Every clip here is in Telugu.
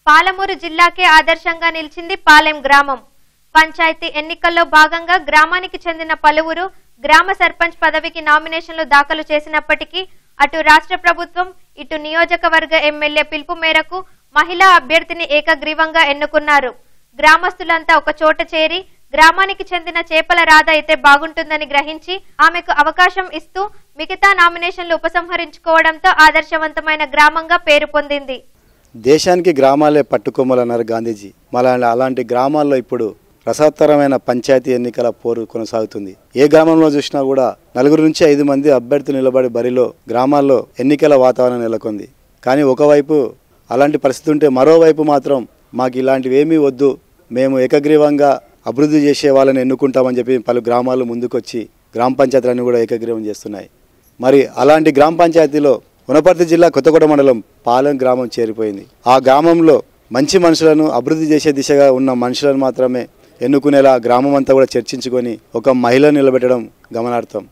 పాలమూరు జిల్లాకే ఆదర్శంగా నిలిచింది పాలెం గ్రామం. పంచాయతీ ఎన్నికల్లో భాగంగా గ్రామానికి చెందిన పలువురు గ్రామ సర్పంచ్ పదవికి నామినేషన్లు దాఖలు చేసినప్పటికీ అటు రాష్ట్ర ప్రభుత్వం ఇటు నియోజకవర్గ ఎమ్మెల్యే పిలుపు మేరకు మహిళా అభ్యర్థిని ఏకగ్రీవంగా ఎన్నుకున్నారు. గ్రామస్తులంతా ఒక చోట చేరి గ్రామానికి చెందిన చేపల రాధ అయితే బాగుంటుందని గ్రహించి ఆమెకు అవకాశం ఇస్తూ మిగతా నామినేషన్లు ఉపసంహరించుకోవడంతో ఆదర్శవంతమైన గ్రామంగా పేరు పొందింది. దేశానికి గ్రామాలే పట్టుకొమ్మలన్నారు గాంధీజీ. అలాంటి గ్రామాల్లో ఇప్పుడు రసవత్తరమైన పంచాయతీ ఎన్నికల పోరు కొనసాగుతుంది. ఏ గ్రామంలో చూసినా కూడా 4 నుంచి 5 మంది అభ్యర్థులు నిలబడి బరిలో గ్రామాల్లో ఎన్నికల వాతావరణం నెలకొంది. కానీ ఒకవైపు అలాంటి పరిస్థితి ఉంటే మరోవైపు మాత్రం మాకు ఇలాంటివి ఏమీ వద్దు, మేము ఏకగ్రీవంగా అభివృద్ధి చేసే వాళ్ళని ఎన్నుకుంటామని చెప్పి పలు గ్రామాలు ముందుకొచ్చి గ్రామ పంచాయతీలను కూడా ఏకగ్రీవం చేస్తున్నాయి. మరి అలాంటి గ్రామ పంచాయతీలో వనపర్తి జిల్లా కొత్తగూడ మండలం పాలెం గ్రామం చేరిపోయింది. ఆ గ్రామంలో మంచి మనుషులను అభివృద్ధి చేసే దిశగా ఉన్న మనుషులను మాత్రమే ఎన్నుకునేలా గ్రామం అంతా కూడా చర్చించుకొని ఒక మహిళను నిలబెట్టడం గమనార్థం.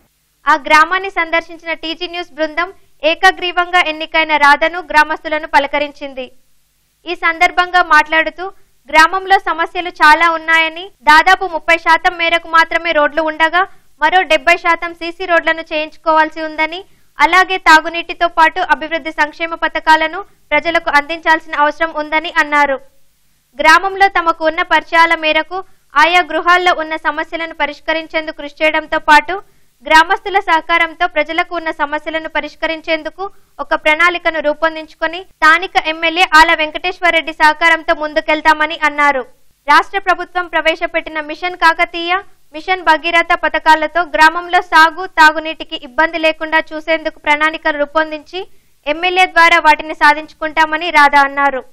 ఆ గ్రామాన్ని సందర్శించిన టీజీ న్యూస్ బృందం ఏకగ్రీవంగా ఎన్నికైన రాధను గ్రామస్తులను పలకరించింది. ఈ సందర్భంగా మాట్లాడుతూ గ్రామంలో సమస్యలు చాలా ఉన్నాయని, దాదాపు 30% మేరకు మాత్రమే రోడ్లు ఉండగా మరో 70% సీసీ రోడ్లను చేయించుకోవాల్సి ఉందని, అలాగే తాగునీటితో పాటు అభివృద్ధి సంక్షేమ పథకాలను ప్రజలకు అందించాల్సిన అవసరం ఉందని అన్నారు. గ్రామంలో తమకు ఉన్న పరిచయాల మేరకు ఆయా గృహాల్లో ఉన్న సమస్యలను పరిష్కరించేందుకు కృషి చేయడంతో పాటు గ్రామస్తుల సహకారంతో ప్రజలకు ఉన్న సమస్యలను పరిష్కరించేందుకు ఒక ప్రణాళికను రూపొందించుకొని స్థానిక ఎమ్మెల్యే ఆల వెంకటేశ్వరరెడ్డి సహకారంతో ముందుకెళ్తామని అన్నారు. రాష్ట్ర ప్రభుత్వం ప్రవేశపెట్టిన మిషన్ కాకతీయ, మిషన్ భగీరథ పథకాలతో గ్రామంలో సాగు, తాగునీటికి ఇబ్బంది లేకుండా చూసేందుకు ప్రణాళికను రూపొందించి ఎమ్మెల్యే ద్వారా వాటిని సాధించుకుంటామని రాధ అన్నారు.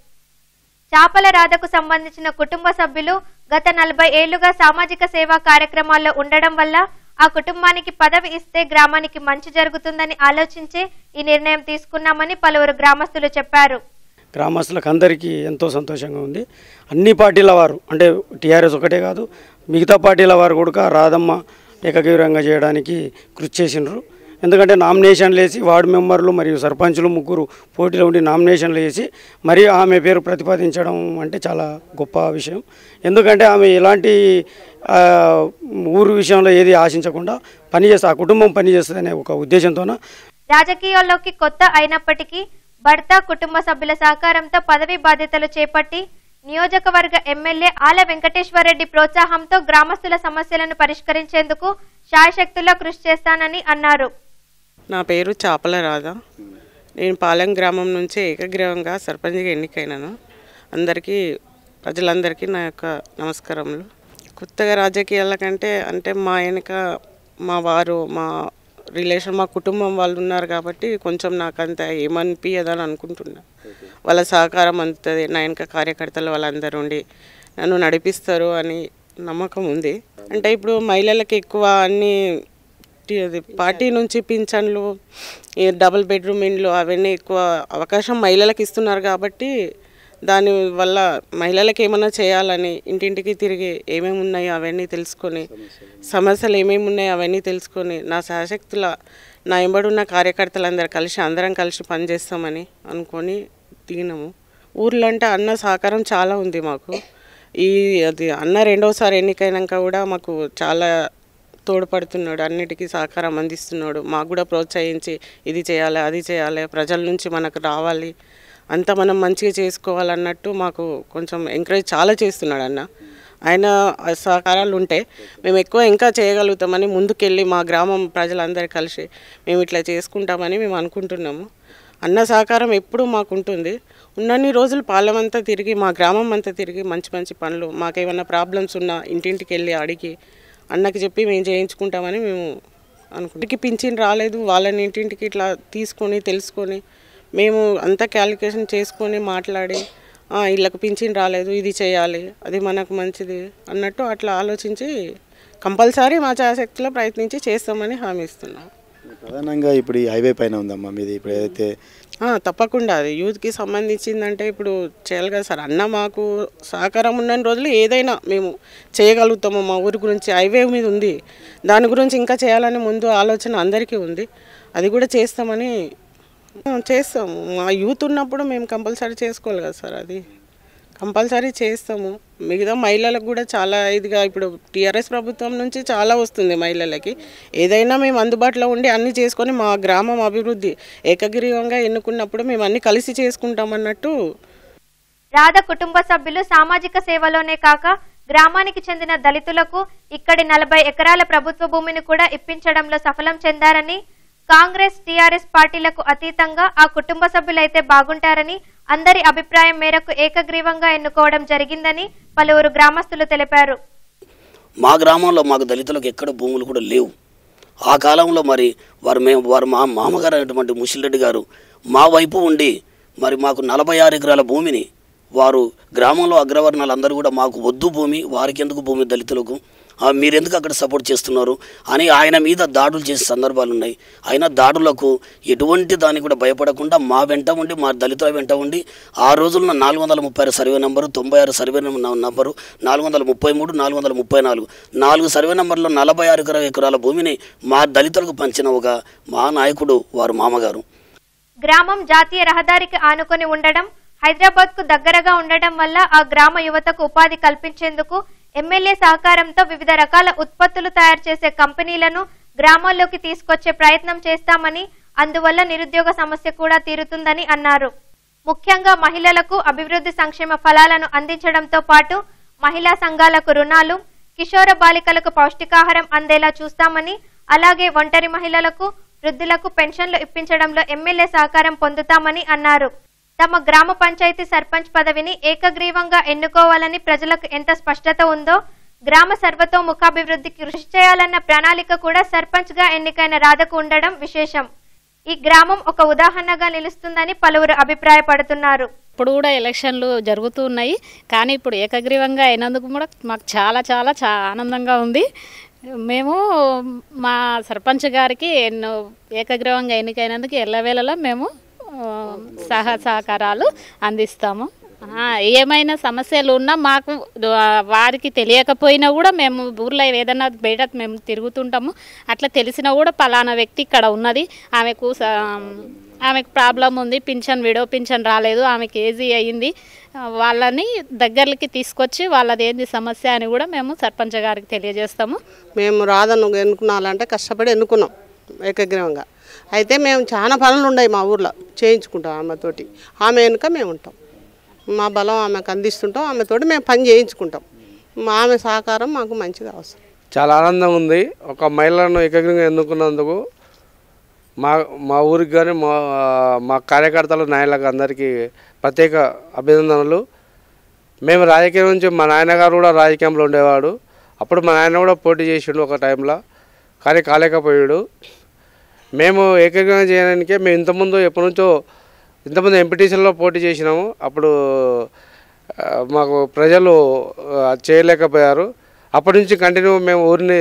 చేపల రాధకు సంబంధించిన కుటుంబ సభ్యులు గత 40 ఏళ్లుగా సామాజిక సేవా కార్యక్రమాల్లో ఉండడం వల్ల ఆ కుటుంబానికి పదవి ఇస్తే గ్రామానికి మంచి జరుగుతుందని ఆలోచించే ఈ నిర్ణయం తీసుకున్నామని పలువురు గ్రామస్తులు చెప్పారు. గ్రామస్తులకు అందరికీ ఎంతో సంతోషంగా ఉంది. అన్ని పార్టీల వారు, అంటే టీఆర్ఎస్ ఒకటే కాదు, మిగతా పార్టీల వారు కూడా రాధమ్మ ఏకగ్రీవంగా చేయడానికి కృషి చేసినారు. ఎందుకంటే నామినేషన్లు వేసి వార్డు మెంబర్లు మరియు సర్పంచులు 3 పోటీలో ఉండి నామినేషన్లు వేసి మరి ఆమె పేరు ప్రతిపాదించడం అంటే చాలా గొప్ప విషయం. ఎందుకంటే ఆమె ఎలాంటి ఊరు విషయంలో ఏది ఆశించకుండా పనిచేస్తే ఆ కుటుంబం పనిచేస్తుందనే ఒక ఉద్దేశంతోన రాజకీయాల్లోకి కొత్త అయినప్పటికీ భర్త, కుటుంబ సభ్యుల సహకారంతో పదవి బాధ్యతలు చేపట్టి నియోజకవర్గ ఎమ్మెల్యే ఆల వెంకటేశ్వరరెడ్డి ప్రోత్సాహంతో గ్రామస్తుల సమస్యలను పరిష్కరించేందుకు శాయశక్తులా కృషి చేస్తానని అన్నారు. నా పేరు చేపల రాధ. నేను పాలెం గ్రామం నుంచి ఏకగ్రీవంగా సర్పంచ్గా ఎన్నికైనాను. ప్రజలందరికీ నా యొక్క నమస్కారములు. కొత్తగా రాజకీయాల కంటే అంటే మా వెనుక మా వారు, మా రిలేషన్, మా కుటుంబం వాళ్ళు ఉన్నారు కాబట్టి కొంచెం నాకంత ఏమనిపించదని అనుకుంటున్నా. వాళ్ళ సహకారం అందుతుంది, నా వెనుక కార్యకర్తలు వాళ్ళందరూ ఉండి నన్ను నడిపిస్తారు అని నమ్మకం ఉంది. అంటే ఇప్పుడు మహిళలకు ఎక్కువ అన్ని పార్టీ నుంచి పింఛన్లు, డబుల్ బెడ్రూమ్ ఇండ్లు అవన్నీ ఎక్కువ అవకాశం మహిళలకు ఇస్తున్నారు కాబట్టి దానివల్ల మహిళలకు ఏమైనా చేయాలని ఇంటింటికి తిరిగి ఏమేమి ఉన్నాయో అవన్నీ తెలుసుకొని, సమస్యలు ఏమేమి ఉన్నాయో అవన్నీ తెలుసుకొని నా శాశక్తుల నా ఎంబడున్న కార్యకర్తలందరూ అందరం కలిసి పనిచేస్తామని అనుకొని దిగినాము. ఊర్లో అంటే అన్న సహకారం చాలా ఉంది మాకు. అది అన్న 2వసారి ఎన్నికైనాక కూడా మాకు చాలా తోడ్పడుతున్నాడు, అన్నిటికీ సహకారం అందిస్తున్నాడు. మాకు కూడా ప్రోత్సహించి ఇది చేయాలి, అది చేయాలి, ప్రజల నుంచి మనకు రావాలి, అంతా మనం మంచిగా చేసుకోవాలన్నట్టు మాకు కొంచెం ఎంకరేజ్ చాలా చేస్తున్నాడు అన్న. ఆయన సహకారాలు ఉంటే మేము ఎక్కువ ఇంకా చేయగలుగుతామని ముందుకెళ్ళి మా గ్రామం ప్రజలందరూ కలిసి మేము ఇట్లా చేసుకుంటామని మేము అనుకుంటున్నాము. అన్న సహకారం ఎప్పుడూ మాకు ఉంటుంది. ఉన్నన్ని రోజులు పాలెం అంతా తిరిగి, మా గ్రామం అంతా తిరిగి మంచి మంచి పనులు, మాకేమైనా ప్రాబ్లమ్స్ ఉన్నా ఇంటింటికి వెళ్ళి అడిగి అన్నకి చెప్పి మేము చేయించుకుంటామని మేము అనుకుంటాం. పింఛన్ రాలేదు, వాళ్ళని ఇంటింటికి ఇట్లా తీసుకొని తెలుసుకొని మేము అంతా క్యాలిక్యులేషన్ చేసుకొని మాట్లాడి వీళ్ళకు పింఛన్ రాలేదు, ఇది చేయాలి, అది మనకు మంచిది అన్నట్టు అట్లా ఆలోచించి కంపల్సరీ మా శాశక్తిలో ప్రయత్నించి చేస్తామని హామీ ఇస్తున్నాం. ప్రధానంగా ఇప్పుడు ఈ హైవే పైన ఉందమ్మా మీది, ఇప్పుడు ఏదైతే తప్పకుండా అది యూత్కి సంబంధించిందంటే ఇప్పుడు చేయాలి కదా సార్. అన్న మాకు సహకారం ఉన్న రోజులు ఏదైనా మేము చేయగలుగుతాము. మా ఊరి గురించి హైవే మీద ఉంది, దాని గురించి ఇంకా చేయాలని ముందు ఆలోచన అందరికీ ఉంది. అది కూడా చేస్తామని చేస్తాము. మా యూత్ ఉన్నప్పుడు మేము కంపల్సరీ చేసుకోవాలి కదా సార్. అది కంపల్సరీ చేస్తాము. మిగతా మహిళలకు కూడా చాలా ఇదిగా ఇప్పుడు టీఆర్ఎస్ ప్రభుత్వం నుంచి చాలా వస్తుంది మహిళలకి. ఏదైనా మేము అందుబాటులో ఉండి అన్నీ చేసుకొని మా గ్రామం అభివృద్ధి ఏకగ్రీవంగా ఎన్నుకున్నప్పుడు మేము అన్నీ కలిసి చేసుకుంటామన్నట్టు. రాధ కుటుంబ సభ్యులు సామాజిక సేవలోనే కాక గ్రామానికి చెందిన దళితులకు ఇక్కడి 40 ఎకరాల ప్రభుత్వ భూమిని కూడా ఇప్పించడంలో సఫలం చెందారని, కాంగ్రెస్ టీఆర్ఎస్ పార్టీలకు అతీతంగా ఆ కుటుంబ సభ్యులైతే బాగుంటారని అందరి అభిప్రాయం మేరకు ఏకగ్రీవంగా ఎన్నుకోవడం జరిగిందని పలువురు గ్రామస్తులు తెలిపారు. మా గ్రామంలో మాకు దళితులకు ఎక్కడ భూములు కూడా లేవు. ఆ కాలంలో మరి వారు మా మామగారు అయినటువంటి ముషిల్రెడ్డి గారు మా వైపు ఉండి మరి మాకు 46 ఎకరాల భూమిని వారు గ్రామంలో అగ్రవర్ణాలు అందరూ కూడా మాకు వద్దు భూమి, వారికి ఎందుకు భూమి దళితులకు, మీరెందుకు అక్కడ సపోర్ట్ చేస్తున్నారు అని ఆయన మీద దాడులు చేసే సందర్భాలు ఉన్నాయి. అయినా దాడులకు ఎటువంటి దానికి కూడా భయపడకుండా మా వెంట ఉండి, మా దళితుల వెంట ఉండి ఆ రోజుల్లో 436 survey number, 96 survey number, 433, 434 4 survey నెంబర్లో 46 ఎకరాల భూమిని మా దళితులకు పంచిన ఒక మా నాయకుడు వారు మామగారు. గ్రామం జాతీయ రహదారికి ఆనుకొని ఉండడం, హైదరాబాద్ కు దగ్గరగా ఉండటం వల్ల ఆ గ్రామ యువతకు ఉపాధి కల్పించేందుకు ఎమ్మెల్యే సహకారంతో వివిధ రకాల ఉత్పత్తులు తయారు చేసే కంపెనీలను గ్రామాల్లోకి తీసుకొచ్చే ప్రయత్నం చేస్తామని, అందువల్ల నిరుద్యోగ సమస్య కూడా తీరుతుందని అన్నారు. ముఖ్యంగా మహిళలకు అభివృద్ధి సంక్షేమ ఫలాలను అందించడంతో పాటు మహిళా సంఘాలకు రుణాలు, కిషోర బాలికలకు పౌష్టికాహారం అందేలా చూస్తామని, అలాగే ఒంటరి మహిళలకు, వృద్ధులకు పెన్షన్లు ఇప్పించడంలో ఎమ్మెల్యే సహకారం పొందుతామని అన్నారు. తమ గ్రామ పంచాయతీ సర్పంచ్ పదవిని ఏకగ్రీవంగా ఎన్నుకోవాలని ప్రజలకు ఎంత స్పష్టత ఉందో, గ్రామ సర్వతోముఖాభివృద్ధికి కృషి చేయాలన్న ప్రణాళిక కూడా సర్పంచ్ గా ఎన్నికైన రాధకు ఉండడం విశేషం. ఈ గ్రామం ఒక ఉదాహరణగా నిలుస్తుందని పలువురు అభిప్రాయపడుతున్నారు. ఇప్పుడు కూడా ఎలక్షన్లు జరుగుతూ ఉన్నాయి, కానీ ఇప్పుడు ఏకగ్రీవంగా అయినందుకు కూడా మాకు చాలా చాలా ఆనందంగా ఉంది. మేము మా సర్పంచ్ గారికి ఏకగ్రీవంగా ఎన్నికైనందుకు ఎల్లవేళలా మేము సహకారాలు అందిస్తాము. ఏమైనా సమస్యలు ఉన్నా మాకు వారికి తెలియకపోయినా కూడా మేము ఊర్లో ఏదైనా బయట మేము తిరుగుతుంటాము, అట్లా తెలిసినా కూడా పలానా వ్యక్తి ఇక్కడ ఉన్నది, ఆమెకు ప్రాబ్లం ఉంది, విడో పింఛన్ రాలేదు, ఆమెకి ఏజీ అయ్యింది, వాళ్ళని దగ్గరికి తీసుకొచ్చి వాళ్ళది ఏంది సమస్య అని కూడా మేము సర్పంచ్ గారికి తెలియజేస్తాము. మేము రాధను ఎన్నుకున్నాలంటే కష్టపడి ఎన్నుకున్నాం ఏకగ్రీవంగా. అయితే మేము చాలా పనులు ఉన్నాయి మా ఊర్లో, చేయించుకుంటాం ఆమెతోటి. ఆమె వెనుక మేము ఉంటాం, మా బలం ఆమెకు అందిస్తుంటాం, ఆమెతోటి మేము పని చేయించుకుంటాం. ఆమె సహకారం మాకు మంచిగా అవసరం. చాలా ఆనందంగా ఉంది. ఒక మహిళను ఏకగ్రీవంగా ఎన్నుకున్నందుకు మా ఊరికి కానీ మా కార్యకర్తలు, నాయకులకు అందరికీ ప్రత్యేక అభినందనలు. మేము రాజకీయం నుంచి మా నాయనగారు కూడా రాజకీయంలో ఉండేవాడు. అప్పుడు మా నాయన కూడా పోటీ చేసిండు ఒక టైంలో, కానీ కాలేకపోయాడు. మేము ఏకగ్రీవంగా చేయడానికే మేము ఇంతకుముందు ఎంపీటీసీలో పోటీ చేసినాము. అప్పుడు మాకు ప్రజలు చేయలేకపోయారు. అప్పటి నుంచి కంటిన్యూ మేము ఊరిని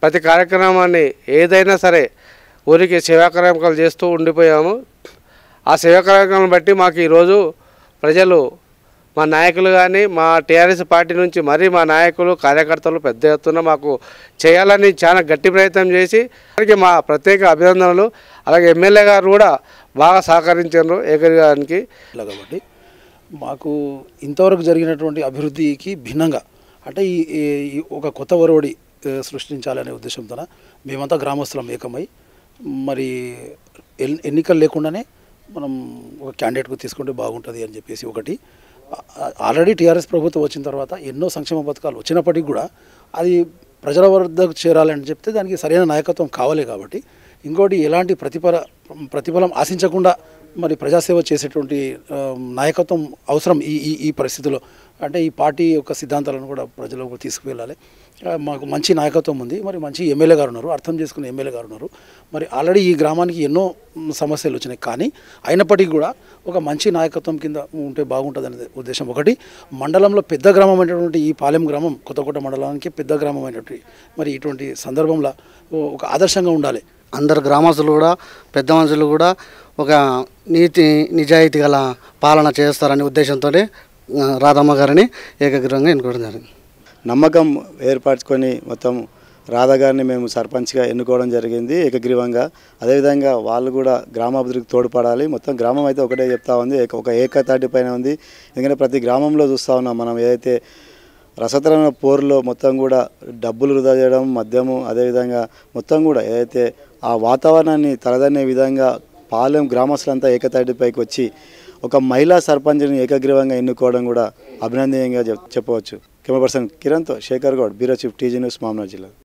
ప్రతి కార్యక్రమాన్ని ఏదైనా సరే ఊరికి సేవా కార్యక్రమాలు చేస్తూ ఉండిపోయాము. ఆ సేవా కార్యక్రమాలను బట్టి మాకు ఈరోజు ప్రజలు, మా నాయకులు కానీ మా టీఆర్ఎస్ పార్టీ నుంచి మరీ మా నాయకులు, కార్యకర్తలు పెద్ద ఎత్తున మాకు చేయాలని చాలా గట్టి ప్రయత్నం చేసి వారికి మా ప్రత్యేక అభినందనలు. అలాగే ఎమ్మెల్యే గారు కూడా బాగా సహకరించారు ఏకగ్రీవానికి. కాబట్టి మాకు ఇంతవరకు జరిగినటువంటి అభివృద్ధికి భిన్నంగా అంటే ఈ ఒక కొత్త ఒరవడి సృష్టించాలనే ఉద్దేశంతో మేమంతా గ్రామస్తులం ఏకమై మరి ఎన్నికలు లేకుండానే మనం ఒక క్యాండిడేట్కు తీసుకుంటే బాగుంటుంది అని చెప్పేసి ఒకటి. ఆల్రెడీ టీఆర్ఎస్ ప్రభుత్వం వచ్చిన తర్వాత ఎన్నో సంక్షేమ పథకాలు వచ్చినప్పటికీ కూడా అది ప్రజల వద్దకు చేరాలని చెప్తే దానికి సరైన నాయకత్వం కావాలి. కాబట్టి ఇంకోటి ఎలాంటి ప్రతిఫలం ఆశించకుండా మరి ప్రజాసేవ చేసేటువంటి నాయకత్వం అవసరం ఈ పరిస్థితిలో. అంటే ఈ పార్టీ యొక్క సిద్ధాంతాలను కూడా ప్రజలకు తీసుకువెళ్ళాలి. మాకు మంచి నాయకత్వం ఉంది, మరి మంచి ఎమ్మెల్యే గారు ఉన్నారు, అర్థం చేసుకునే ఎమ్మెల్యే గారు ఉన్నారు. మరి ఆల్రెడీ ఈ గ్రామానికి ఎన్నో సమస్యలు వచ్చినాయి, కానీ అయినప్పటికీ కూడా ఒక మంచి నాయకత్వం కింద ఉంటే బాగుంటుందనే ఉద్దేశం ఒకటి. మండలంలో పెద్ద గ్రామం అయినటువంటి ఈ పాలెం గ్రామం కొత్తకోట మండలానికి పెద్ద గ్రామం అయినటువంటి మరి ఇటువంటి సందర్భంలో ఒక ఆదర్శంగా ఉండాలి. అందరు గ్రామస్తులు కూడా పెద్ద మనుషులు కూడా ఒక నిజాయితీ గల పాలన చేస్తారనే ఉద్దేశంతో రాధమ్మ గారిని ఏకగ్రీవంగా ఎన్నుకోవడం జరిగింది. నమ్మకం ఏర్పరచుకొని మొత్తం రాధా గారిని మేము సర్పంచ్గా ఎన్నుకోవడం జరిగింది ఏకగ్రీవంగా. అదేవిధంగా వాళ్ళు కూడా గ్రామాభివృద్ధికి తోడ్పడాలి. మొత్తం గ్రామం అయితే ఒకటే చెప్తా ఉంది, ఒక ఏకతాటి పైన ఉంది. ఎందుకంటే ప్రతి గ్రామంలో చూస్తూ ఉన్నాం మనం, ఏదైతే రసతరమైన పోరులో మొత్తం కూడా డబ్బులు వృధా చేయడం, మద్యము, అదేవిధంగా మొత్తం కూడా ఏదైతే ఆ వాతావరణాన్ని తలదన్నే విధంగా పాలెం గ్రామస్తులంతా ఏకతాటిపైకి వచ్చి ఒక మహిళా సర్పంచ్ని ఏకగ్రీవంగా ఎన్నుకోవడం కూడా అభినందనీయంగా చెప్పవచ్చు. కెమెరా పర్సన్ కిరణ్తో Shekhar Goud, bureau chief, TG news, మామనార్ జిల్లా.